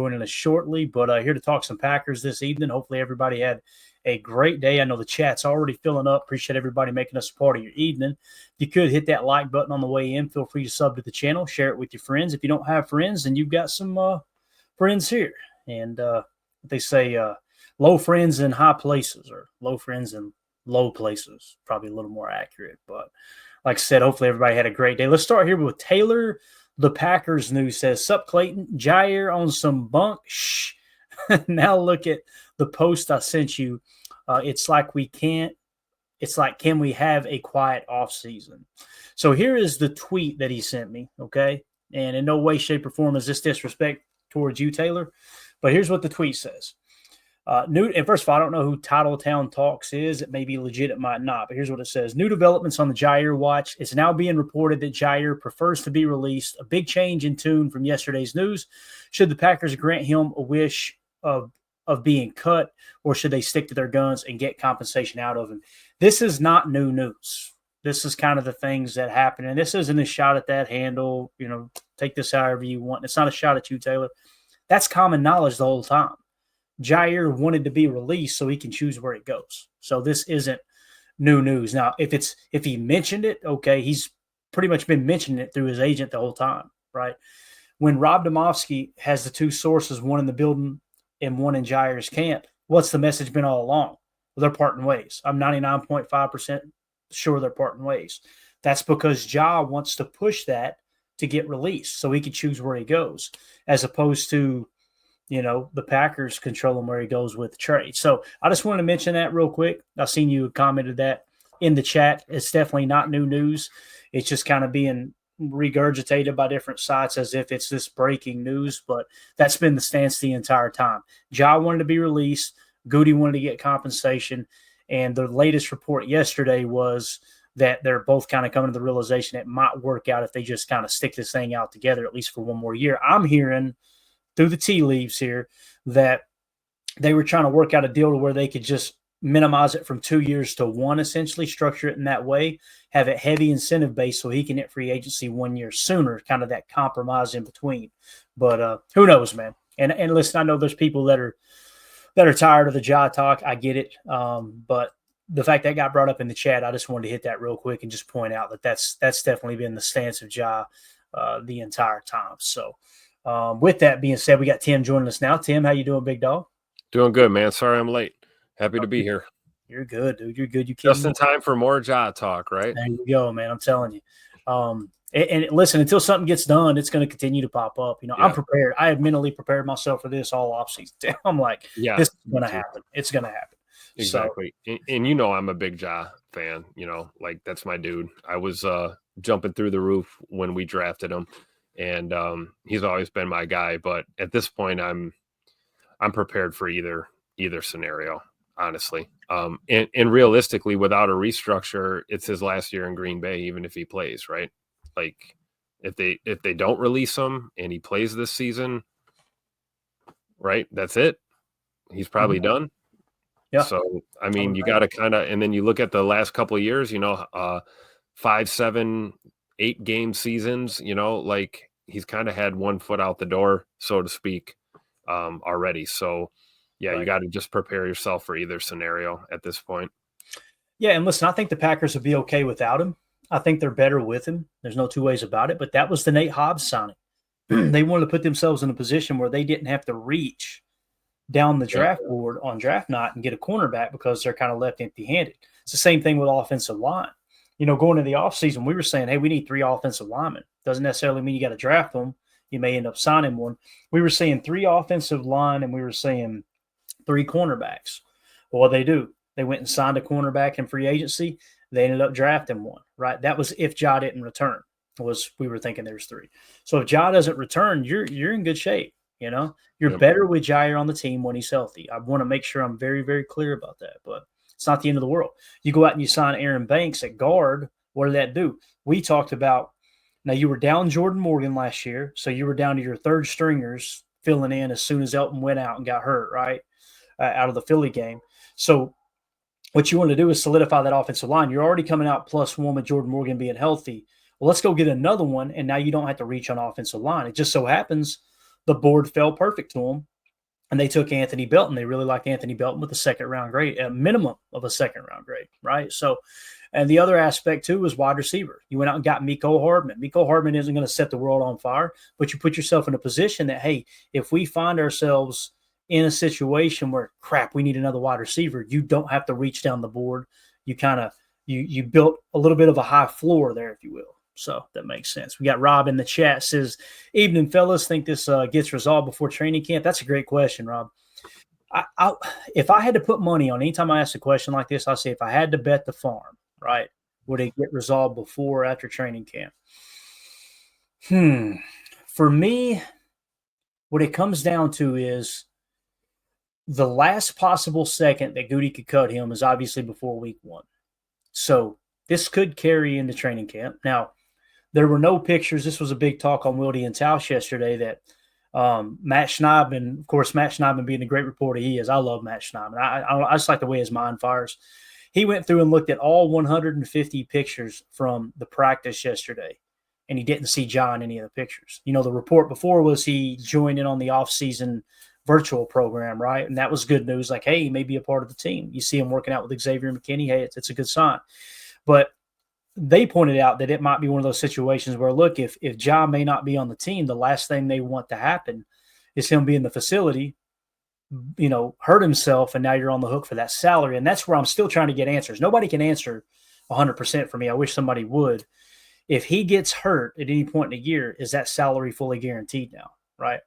joining us shortly, but here to talk some Packers this evening. Hopefully everybody had a great day. I know the chat's already filling up. Appreciate everybody making us a part of your evening. If you could hit that like button on the way in, feel free to sub to the channel, share it with your friends. If you don't have friends, then you've got some friends here. And they say low friends in high places, or low friends in low places, probably a little more accurate. But like I said, hopefully everybody had a great day. Let's start here with Taylor. The Packers news says, "Sup, Clayton? Jaire on some bunk. Shh. Now look at the post I sent you. It's like, can we have a quiet off season?" So here is the tweet that he sent me, okay? And in no way, shape, or form is this disrespect towards you, Taylor. But here's what the tweet says. And first of all, I don't know who Titletown Talks is. It may be legit, it might not. But here's what it says. New developments on the Jaire watch. It's now being reported that Jaire prefers to be released. A big change in tune from yesterday's news. Should the Packers grant him a wish of being cut, or should they stick to their guns and get compensation out of him? This is not new news. This is kind of the things that happen. And this isn't a shot at that handle. Take this however you want. It's not a shot at you, Taylor. That's common knowledge the whole time. Jaire wanted to be released so he can choose where it goes. So this isn't new news. Now, if he mentioned it, okay, he's pretty much been mentioning it through his agent the whole time, right? When Rob Domofsky has the two sources, one in the building and one in Jaire's camp, what's the message been all along? Well, they're parting ways. I'm 99.5% sure they're parting ways. That's because Ja wants to push that to get released so he can choose where he goes, as opposed to the Packers controlling where he goes with the trade. So I just wanted to mention that real quick. I've seen you commented that in the chat. It's definitely not new news. It's just kind of being regurgitated by different sites as if it's this breaking news, but that's been the stance the entire time. Ja wanted to be released. Goody wanted to get compensation. And the latest report yesterday was that they're both kind of coming to the realization it might work out if they just kind of stick this thing out together, at least for one more year. I'm hearing through the tea leaves here that they were trying to work out a deal to where they could just minimize it from 2 years to one, essentially structure it in that way, have it heavy incentive based so he can hit free agency 1 year sooner, kind of that compromise in between. But who knows, man? And listen, I know there's people that are tired of the Ja talk. I get it. But the fact that got brought up in the chat, I just wanted to hit that real quick and just point out that that's definitely been the stance of Ja the entire time. So with that being said, we got Tim joining us now. Tim, how you doing, big dog? Doing good, man. Sorry I'm late. Happy to be here. You're good, dude. You're good. You just in time for more Ja talk, right? There you go, man. I'm telling you. And listen, until something gets done, it's going to continue to pop up. Yeah. I'm prepared. I have mentally prepared myself for this all offseason. I'm like, this is going to happen. It's going to happen. Exactly. So, and I'm a big Ja fan. Like that's my dude. I was jumping through the roof when we drafted him. And he's always been my guy, but at this point, I'm prepared for either scenario, honestly. And realistically, without a restructure, it's his last year in Green Bay, even if he plays, right? Like if they don't release him and he plays this season, right? That's it. He's probably done. Yeah. So I mean, you got to kind of, and then you look at the last couple of years, 5, 7, 8 game seasons, like he's kind of had one foot out the door, so to speak, already. So, yeah, You got to just prepare yourself for either scenario at this point. Yeah, and listen, I think the Packers would be okay without him. I think they're better with him. There's no two ways about it. But that was the Nate Hobbs signing. They wanted to put themselves in a position where they didn't have to reach down the draft board on draft night and get a cornerback because they're kind of left empty-handed. It's the same thing with offensive line. Going into the offseason, we were saying, hey, we need 3 offensive linemen. Doesn't necessarily mean you got to draft them. You may end up signing one. We were saying 3 offensive line, and we were saying 3 cornerbacks. Well, what they do, they went and signed a cornerback in free agency. They ended up drafting one, right? That was if Ja didn't return. We were thinking there's 3. So if Ja doesn't return, you're in good shape. You're better with Jaire on the team when he's healthy. I want to make sure I'm very, very clear about that. But it's not the end of the world. You go out and you sign Aaron Banks at guard. What did that do? We talked about, now you were down Jordan Morgan last year, so you were down to your third stringers filling in as soon as Elton went out and got hurt, right, out of the Philly game. So what you want to do is solidify that offensive line. You're already coming out +1 with Jordan Morgan being healthy. Well, let's go get another one, and now you don't have to reach on offensive line. It just so happens the board fell perfect to them, and they took Anthony Belton. They really liked Anthony Belton with a second-round grade, a minimum of a second-round grade, right? So, and the other aspect, too, was wide receiver. You went out and got Mecole Hardman. Mecole Hardman isn't going to set the world on fire, but you put yourself in a position that, hey, if we find ourselves in a situation where, crap, we need another wide receiver, you don't have to reach down the board. You kind of you built a little bit of a high floor there, if you will. So that makes sense. We got Rob in the chat says, evening, fellas. Think this gets resolved before training camp? That's a great question, Rob. If I had to put money on anytime I ask a question like this, I'll say if I had to bet the farm, right, would it get resolved before or after training camp? For me, what it comes down to is the last possible second that Goody could cut him is obviously before week 1. So this could carry into training camp. Now, there were no pictures. This was a big talk on Wildy and Tausch yesterday that Matt Schneidman, of course, Matt Schneidman being the great reporter he is. I love Matt Schneidman. I just like the way his mind fires. He went through and looked at all 150 pictures from the practice yesterday, and he didn't see John in any of the pictures. You know, the report before was he joined in on the offseason virtual program, right? And that was good news. Like, hey, he may be a part of the team. You see him working out with Xavier McKinney. Hey, it's a good sign. But they pointed out that it might be one of those situations where, look, if John may not be on the team, the last thing they want to happen is him be in the facility, you know, hurt himself, and now you're on the hook for that salary. And that's where I'm still trying to get answers. Nobody can answer 100% for me. I wish somebody would. If he gets hurt at any point in the year, is that salary fully guaranteed now, right?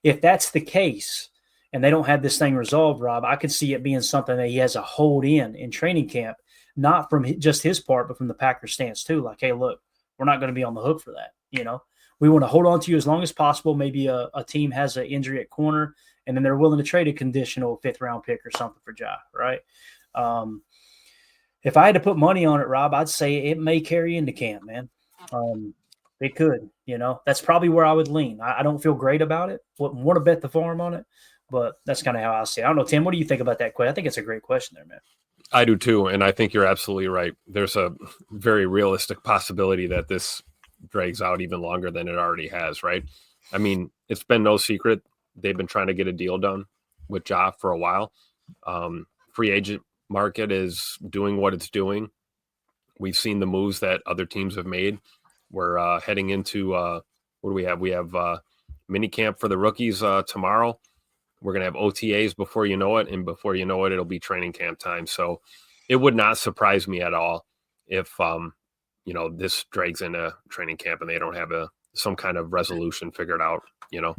If that's the case and they don't have this thing resolved, Rob, I could see it being something that he has a hold in training camp, not from just his part, but from the Packers stance too. Like, hey, look, we're not going to be on the hook for that. You know, we want to hold on to you as long as possible. Maybe a team has an injury at corner, and then they're willing to trade a conditional 5th-round pick or something for Ja, right? If I had to put money on it, Rob, I'd say it may carry into camp, man. It could, you know. That's probably where I would lean. I don't feel great about it. Wouldn't want to bet the farm on it, but that's kind of how I see it. I don't know, Tim, what do you think about that question? I think it's a great question there, man. I do too, and I think you're absolutely right. There's a very realistic possibility that this drags out even longer than it already has, right? I mean, it's been no secret they've been trying to get a deal done with Ja for a while. Free agent market is doing what it's doing. We've seen the moves that other teams have made. We're heading into what do we have? We have mini camp for the rookies tomorrow. We're going to have OTAs before you know it, and before you know it, it'll be training camp time. So it would not surprise me at all if, you know, this drags into training camp and they don't have some kind of resolution figured out, you know.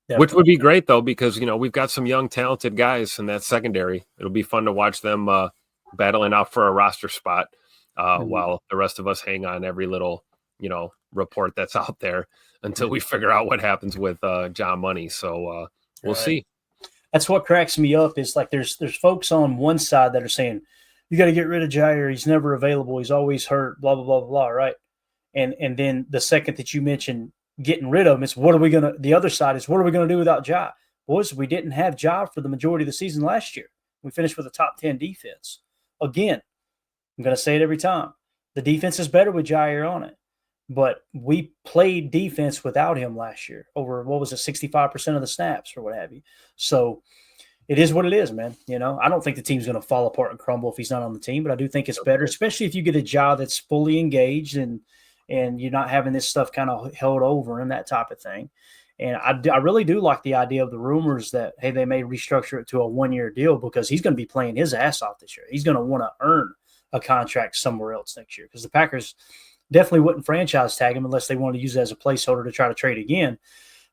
Yeah. Which would be great, though, because, you know, we've got some young, talented guys in that secondary. It'll be fun to watch them battling out for a roster spot while the rest of us hang on every little, you know, report that's out there until we figure out what happens with John Money. So, we'll see. That's what cracks me up is like there's folks on one side that are saying, you got to get rid of Jaire. He's never available. He's always hurt, blah, blah, blah, blah, right? And then the second that you mention getting rid of him, it's the other side is, what are we going to do without Ja? Boys, we didn't have Ja for the majority of the season last year. We finished with a top 10 defense. Again, I'm going to say it every time. The defense is better with Jaire on it. But we played defense without him last year over, 65% of the snaps or what have you. So it is what it is, man. You know, I don't think the team's going to fall apart and crumble if he's not on the team, but I do think it's better, especially if you get a job that's fully engaged and you're not having this stuff kind of held over and that type of thing. And I really do like the idea of the rumors that, hey, they may restructure it to a 1-year deal because he's going to be playing his ass off this year. He's going to want to earn a contract somewhere else next year because the Packers definitely wouldn't franchise tag him unless they wanted to use it as a placeholder to try to trade again.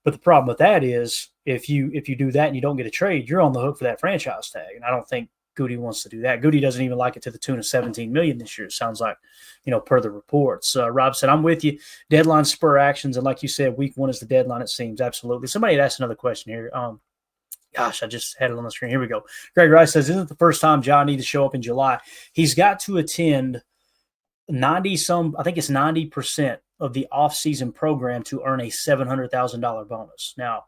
But the problem with that is if you do that and you don't get a trade, you're on the hook for that franchise tag. And I don't think Goody wants to do that. Goody doesn't even like it to the tune of $17 million this year. It sounds like, you know, per the reports. Rob said, I'm with you. Deadline spur actions. And like you said, week 1 is the deadline, it seems. Absolutely. Somebody had asked another question here. Gosh, I just had it on the screen. Here we go. Greg Rice says, isn't it the first time John needs to show up in July? He's got to attend 90% of the off-season program to earn a $700,000 bonus. Now,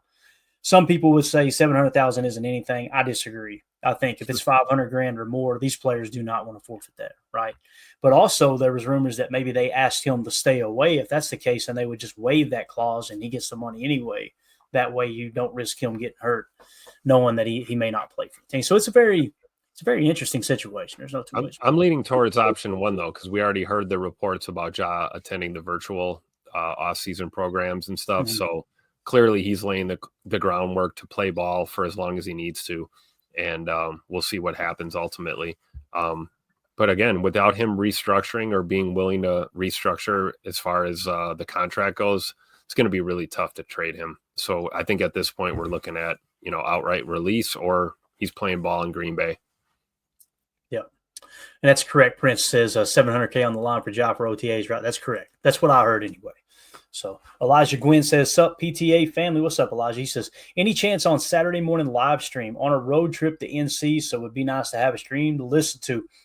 some people would say $700,000 isn't anything. I disagree. I think if it's $500,000 or more, these players do not want to forfeit that, right? But also there was rumors that maybe they asked him to stay away. If that's the case, and they would just waive that clause and he gets the money anyway. That way you don't risk him getting hurt, knowing that he may not play for the team. So it's a very interesting situation. There's no two ways. I'm leaning towards option one, though, because we already heard the reports about Ja attending the virtual off-season programs and stuff. Mm-hmm. So clearly he's laying the groundwork to play ball for as long as he needs to. And we'll see what happens ultimately. But again, without him restructuring or being willing to restructure as far as the contract goes, it's going to be really tough to trade him. So I think at this point we're looking at, outright release, or he's playing ball in Green Bay. Yeah. And that's correct. Prince says $700K on the line for Ja for OTAs, right? That's correct. That's what I heard anyway. So Elijah Gwynn says, sup, PTA family. What's up, Elijah? He says, any chance on Saturday morning live stream on a road trip to NC? So it would be nice to have a stream to listen to.